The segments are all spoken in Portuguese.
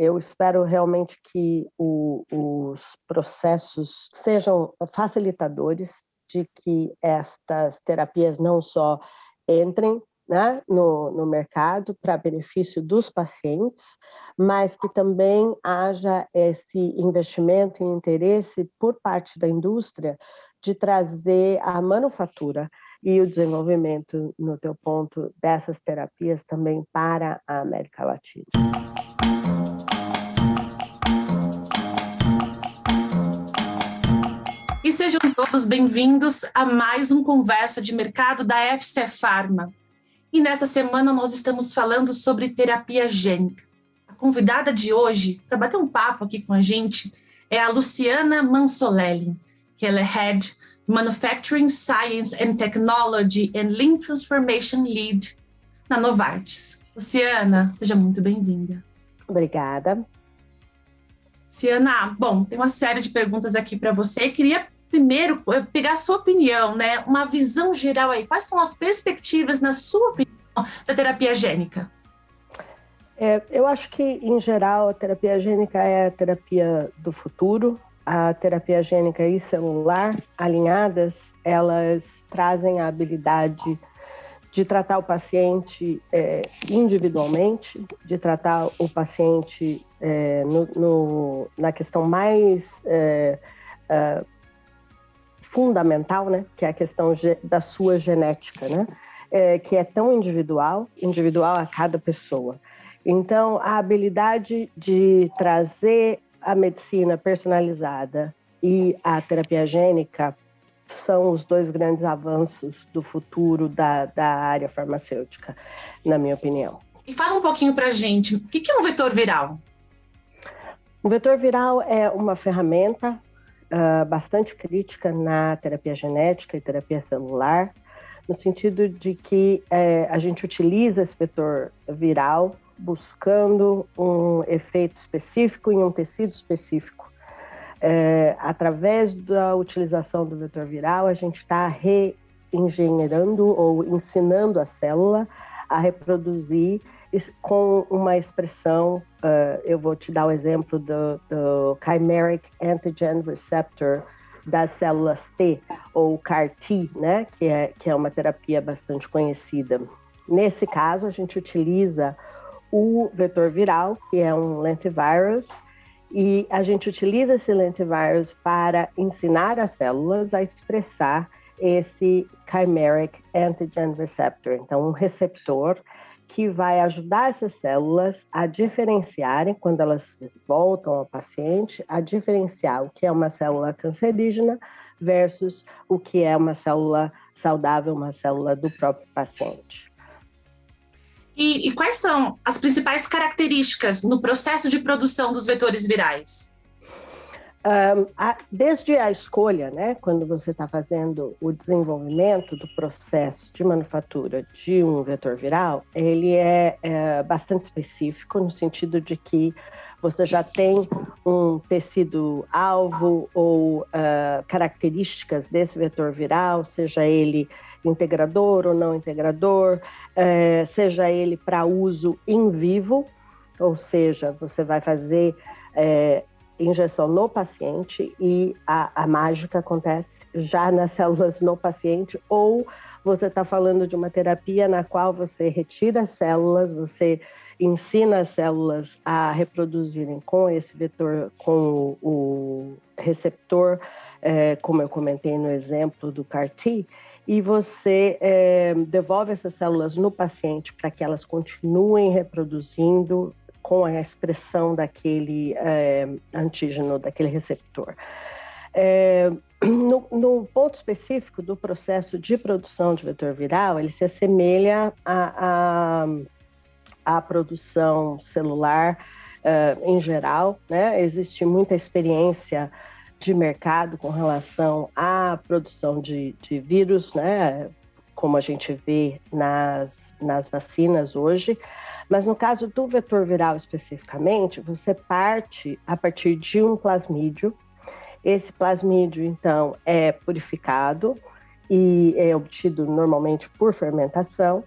Eu espero realmente que os processos sejam facilitadores de que estas terapias não só entrem, né, no mercado para benefício dos pacientes, mas que também haja esse investimento e interesse por parte da indústria de trazer a manufatura e o desenvolvimento, no teu ponto, dessas terapias também para a América Latina. E sejam todos bem-vindos a mais um Conversa de Mercado da FC Pharma. E nessa semana nós estamos falando sobre terapia gênica. A convidada de hoje, para bater um papo aqui com a gente, é a Luciana Mansolelli, que ela é Head Manufacturing Science and Technology and Lean Transformation Lead na Novartis. Luciana, seja muito bem-vinda. Obrigada. Luciana, bom, tem uma série de perguntas aqui para você. Queria primeiro pegar a sua opinião, né? Uma visão geral aí. Quais são as perspectivas, na sua opinião, da terapia gênica? Eu acho que, em geral, a terapia gênica é a terapia do futuro. A terapia gênica e celular, alinhadas, elas trazem a habilidade de tratar o paciente individualmente, de tratar o paciente na questão mais fundamental, né, que é a questão da sua genética, né, que é tão individual a cada pessoa. Então, a habilidade de trazer a medicina personalizada e a terapia gênica são os dois grandes avanços do futuro da área farmacêutica, na minha opinião. E fala um pouquinho para a gente, o que é um vetor viral? O vetor viral é uma ferramenta bastante crítica na terapia genética e terapia celular, no sentido de que a gente utiliza esse vetor viral buscando um efeito específico em um tecido específico. Através da utilização do vetor viral, a gente está reengenheirando ou ensinando a célula a reproduzir com uma expressão, eu vou te dar o exemplo do Chimeric Antigen Receptor das células T, ou CAR-T, né, que é uma terapia bastante conhecida. Nesse caso, a gente utiliza o vetor viral, que é um lentivirus, e a gente utiliza esse lentivirus para ensinar as células a expressar esse Chimeric Antigen Receptor, então um receptor que vai ajudar essas células a diferenciarem, quando elas voltam ao paciente, a diferenciar o que é uma célula cancerígena versus o que é uma célula saudável, uma célula do próprio paciente. E quais são as principais características no processo de produção dos vetores virais? Desde a escolha, né, quando você está fazendo o desenvolvimento do processo de manufatura de um vetor viral, ele é bastante específico, no sentido de que você já tem um tecido-alvo ou características desse vetor viral, seja ele integrador ou não integrador, seja ele para uso in vivo, ou seja, você vai fazer injeção no paciente e a mágica acontece já nas células no paciente, ou você está falando de uma terapia na qual você retira as células, você ensina as células a reproduzirem com esse vetor, com o receptor, como eu comentei no exemplo do CAR-T, e você devolve essas células no paciente para que elas continuem reproduzindo com a expressão daquele antígeno, daquele receptor. No ponto específico do processo de produção de vetor viral, ele se assemelha à produção celular em geral, né? Existe muita experiência de mercado com relação à produção de vírus, né? Como a gente vê nas vacinas hoje. Mas no caso do vetor viral especificamente, você parte a partir de um plasmídio. Esse plasmídio, então, é purificado e é obtido normalmente por fermentação.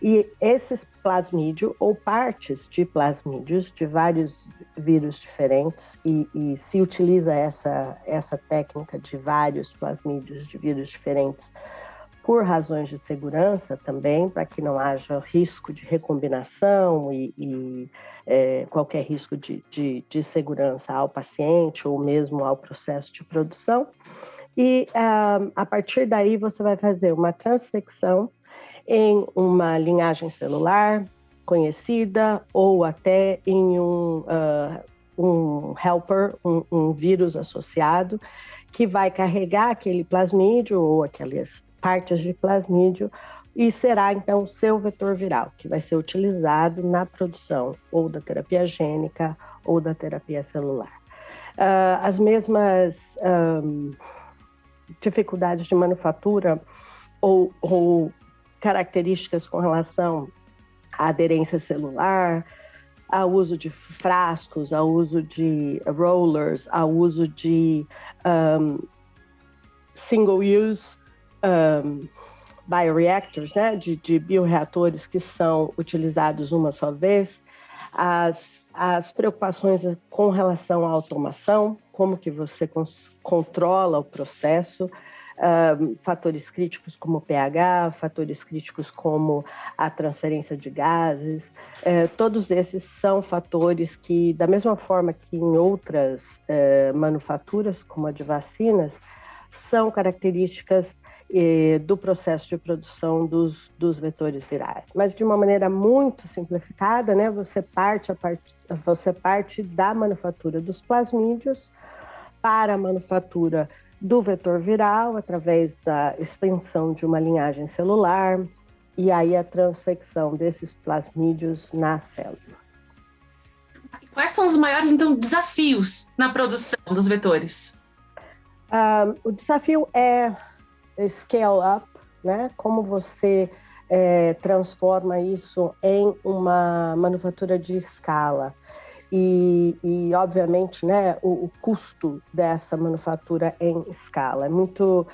E esses plasmídios ou partes de plasmídios de vários vírus diferentes, e se utiliza essa técnica de vários plasmídios de vírus diferentes por razões de segurança também, para que não haja risco de recombinação e qualquer risco de segurança ao paciente ou mesmo ao processo de produção. E a partir daí você vai fazer uma transfecção em uma linhagem celular conhecida ou até em um helper, um vírus associado, que vai carregar aquele plasmídio ou aquelas partes de plasmídio e será então o seu vetor viral, que vai ser utilizado na produção ou da terapia gênica ou da terapia celular. As mesmas dificuldades de manufatura ou características com relação à aderência celular, ao uso de frascos, ao uso de rollers, ao uso de single-use bioreactors, né, de bioreatores que são utilizados uma só vez, as preocupações com relação à automação, como que você controla o processo, fatores críticos como o pH, fatores críticos como a transferência de gases, todos esses são fatores que, da mesma forma que em outras manufaturas, como a de vacinas, são características do processo de produção dos vetores virais. Mas de uma maneira muito simplificada, né, você parte da manufatura dos plasmídios para a manufatura do vetor viral através da expansão de uma linhagem celular e aí a transfecção desses plasmídios na célula. Quais são os maiores, então, desafios na produção dos vetores? O desafio é scale up, né? Como você transforma isso em uma manufatura de escala. E obviamente, né, o custo dessa manufatura em escala é muito,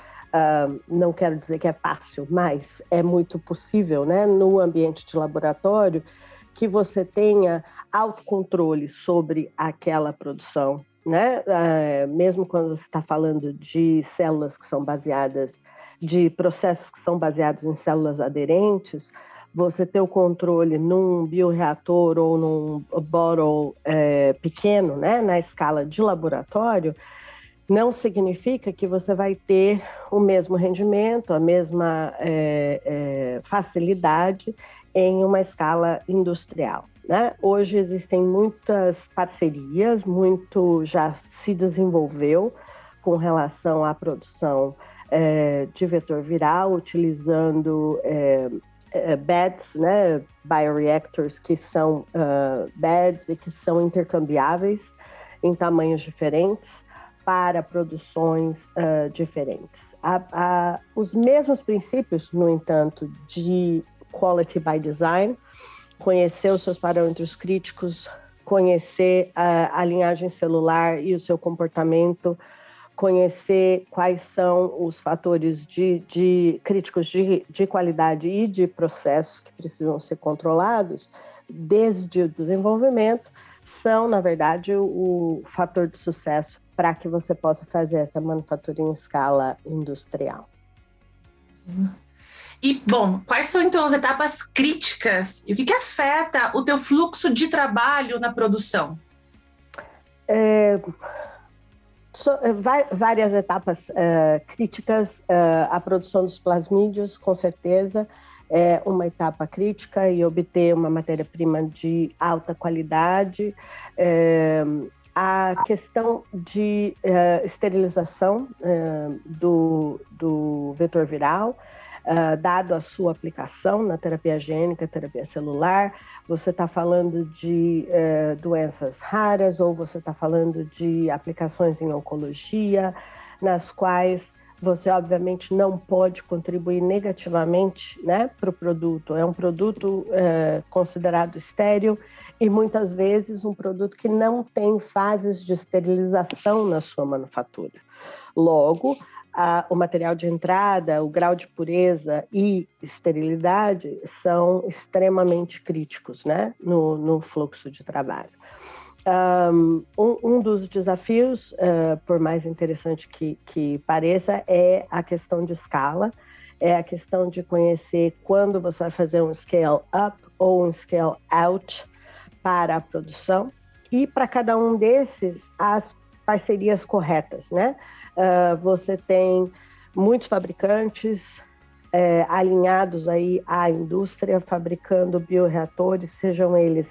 não quero dizer que é fácil, mas é muito possível, né, no ambiente de laboratório, que você tenha autocontrole sobre aquela produção, né? Mesmo quando você está falando de células que são baseadas, de processos que são baseados em células aderentes, você ter o controle num bioreator ou num bottle pequeno, né, na escala de laboratório, não significa que você vai ter o mesmo rendimento, a mesma facilidade em uma escala industrial, né? Hoje existem muitas parcerias, muito já se desenvolveu com relação à produção de vetor viral, utilizando beds, né, bioreactors que são beds e que são intercambiáveis em tamanhos diferentes para produções diferentes. Os mesmos princípios, no entanto, de quality by design, conhecer os seus parâmetros críticos, conhecer a linhagem celular e o seu comportamento, conhecer quais são os fatores críticos de qualidade e de processos que precisam ser controlados desde o desenvolvimento, são, na verdade, o fator de sucesso para que você possa fazer essa manufatura em escala industrial. E, bom, quais são, então, as etapas críticas e o que afeta o teu fluxo de trabalho na produção? Várias etapas críticas. A produção dos plasmídios, com certeza, é uma etapa crítica, e obter uma matéria-prima de alta qualidade. A questão de esterilização do vetor viral, dado a sua aplicação na terapia gênica, terapia celular, você está falando de doenças raras, ou você está falando de aplicações em oncologia, nas quais você obviamente não pode contribuir negativamente, né, para o produto. É um produto considerado estéril e muitas vezes um produto que não tem fases de esterilização na sua manufatura. Logo, o material de entrada, o grau de pureza e esterilidade são extremamente críticos, né, no fluxo de trabalho. Um dos desafios, por mais interessante que pareça, é a questão de escala, é a questão de conhecer quando você vai fazer um scale up ou um scale out para a produção, e para cada um desses, as parcerias corretas, né? Você tem muitos fabricantes alinhados aí à indústria, fabricando bioreatores, sejam eles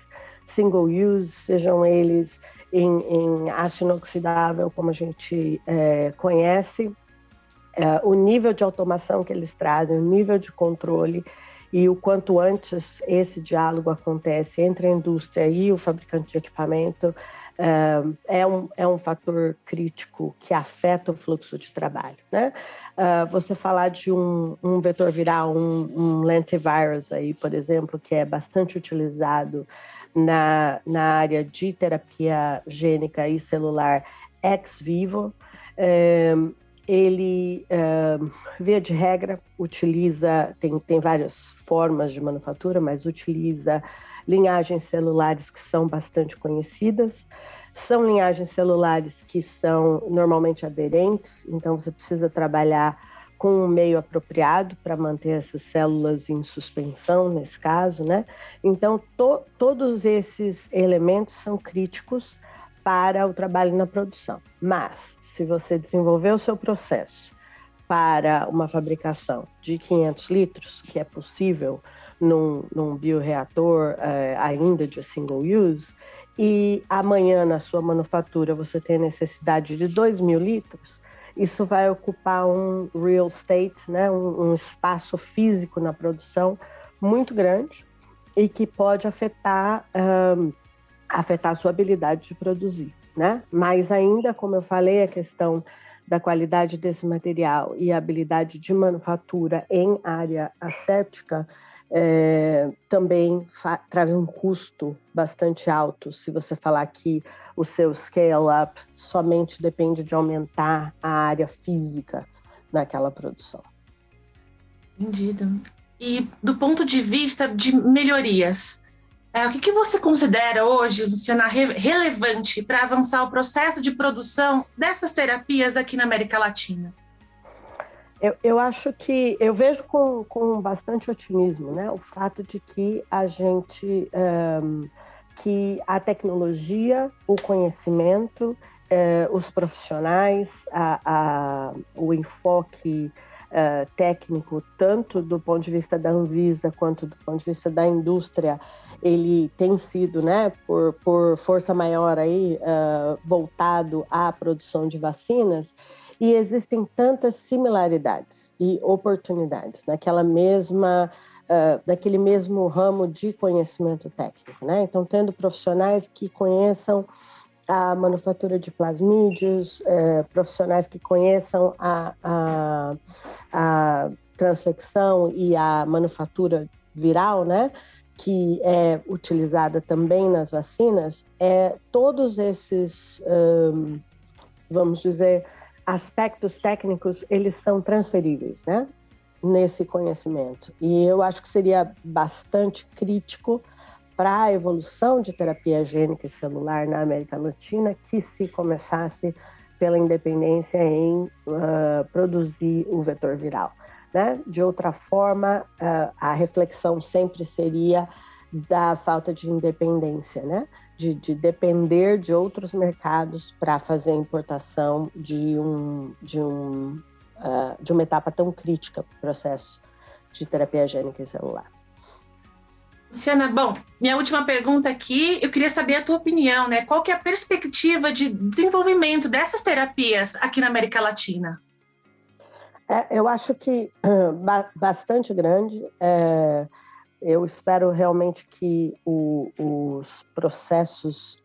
single use, sejam eles em aço inoxidável, como a gente conhece, o nível de automação que eles trazem, o nível de controle, e o quanto antes esse diálogo acontece entre a indústria e o fabricante de equipamento, é um fator crítico que afeta o fluxo de trabalho, né? Você falar de um vetor viral, um lentivirus aí, por exemplo, que é bastante utilizado na área de terapia gênica e celular ex vivo, ele, via de regra, utiliza, tem várias formas de manufatura, mas utiliza linhagens celulares que são bastante conhecidas. São linhagens celulares que são normalmente aderentes, então você precisa trabalhar com um meio apropriado para manter essas células em suspensão, nesse caso, né? Então, todos esses elementos são críticos para o trabalho na produção. Mas, se você desenvolver o seu processo para uma fabricação de 500 litros, que é possível num bioreator ainda de single use, e amanhã na sua manufatura você tem necessidade de 2.000 litros, isso vai ocupar um real estate, né, um espaço físico na produção muito grande e que pode afetar a sua habilidade de produzir, né? Mas ainda, como eu falei, a questão da qualidade desse material e a habilidade de manufatura em área asséptica também traz um custo bastante alto. Se você falar que o seu scale-up somente depende de aumentar a área física naquela produção. Entendido. E do ponto de vista de melhorias, o que você considera hoje, Luciana, relevante para avançar o processo de produção dessas terapias aqui na América Latina? Eu acho que eu vejo com bastante otimismo, né, o fato de que que a tecnologia, o conhecimento, os profissionais, o enfoque técnico, tanto do ponto de vista da Anvisa quanto do ponto de vista da indústria, ele tem sido, né, por força maior aí, voltado à produção de vacinas. E existem tantas similaridades e oportunidades daquele mesmo ramo de conhecimento técnico, né? Então, tendo profissionais que conheçam a manufatura de plasmídeos, profissionais que conheçam a transfecção e a manufatura viral, né? Que é utilizada também nas vacinas, todos esses, vamos dizer, aspectos técnicos, eles são transferíveis, né, nesse conhecimento. E eu acho que seria bastante crítico para a evolução de terapia gênica e celular na América Latina que se começasse pela independência em produzir o vetor viral, né? De outra forma, a reflexão sempre seria da falta de independência, né? De depender de outros mercados para fazer a importação de uma etapa tão crítica para o processo de terapia gênica e celular. Luciana, bom, minha última pergunta aqui, eu queria saber a tua opinião, né? Qual que é a perspectiva de desenvolvimento dessas terapias aqui na América Latina? Eu acho que bastante grande. Eu espero realmente que os processos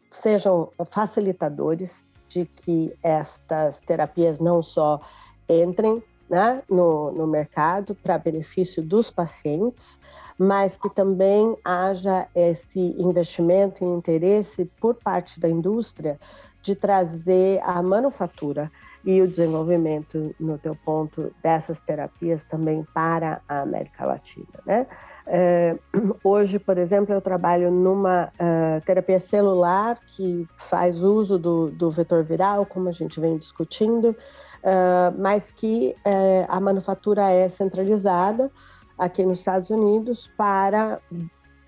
sejam facilitadores de que estas terapias não só entrem, né, no mercado para benefício dos pacientes, mas que também haja esse investimento e interesse por parte da indústria de trazer a manufatura e o desenvolvimento, no teu ponto, dessas terapias também para a América Latina, né? Hoje, por exemplo, eu trabalho numa terapia celular que faz uso do vetor viral, como a gente vem discutindo, mas que a manufatura é centralizada aqui nos Estados Unidos para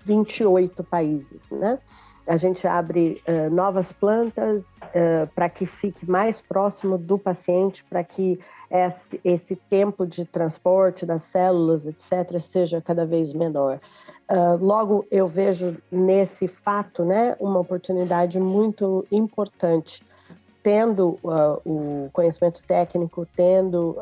28 países, né? A gente abre novas plantas para que fique mais próximo do paciente, para que esse tempo de transporte das células, etc., seja cada vez menor. Logo, eu vejo nesse fato, né, uma oportunidade muito importante, tendo o conhecimento técnico, tendo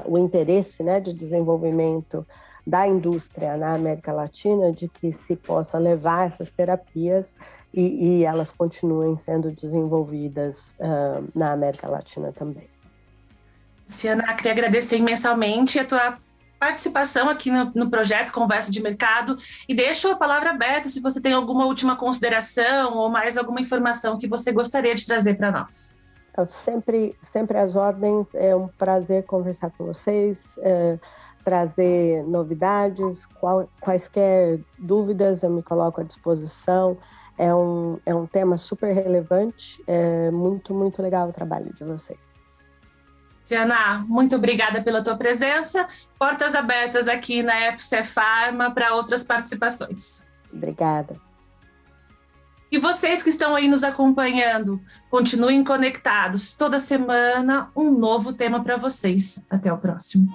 o interesse, né, de desenvolvimento da indústria na América Latina, de que se possa levar essas terapias e elas continuem sendo desenvolvidas na América Latina também. Luciana, queria agradecer imensamente a tua participação aqui no projeto Conversa de Mercado e deixo a palavra aberta se você tem alguma última consideração ou mais alguma informação que você gostaria de trazer para nós. Eu sempre às ordens, é um prazer conversar com vocês, trazer novidades, quaisquer dúvidas eu me coloco à disposição. É um tema super relevante, é muito, muito legal o trabalho de vocês. Luciana, muito obrigada pela tua presença. Portas abertas aqui na FC Pharma para outras participações. Obrigada. E vocês que estão aí nos acompanhando, continuem conectados. Toda semana um novo tema para vocês. Até o próximo.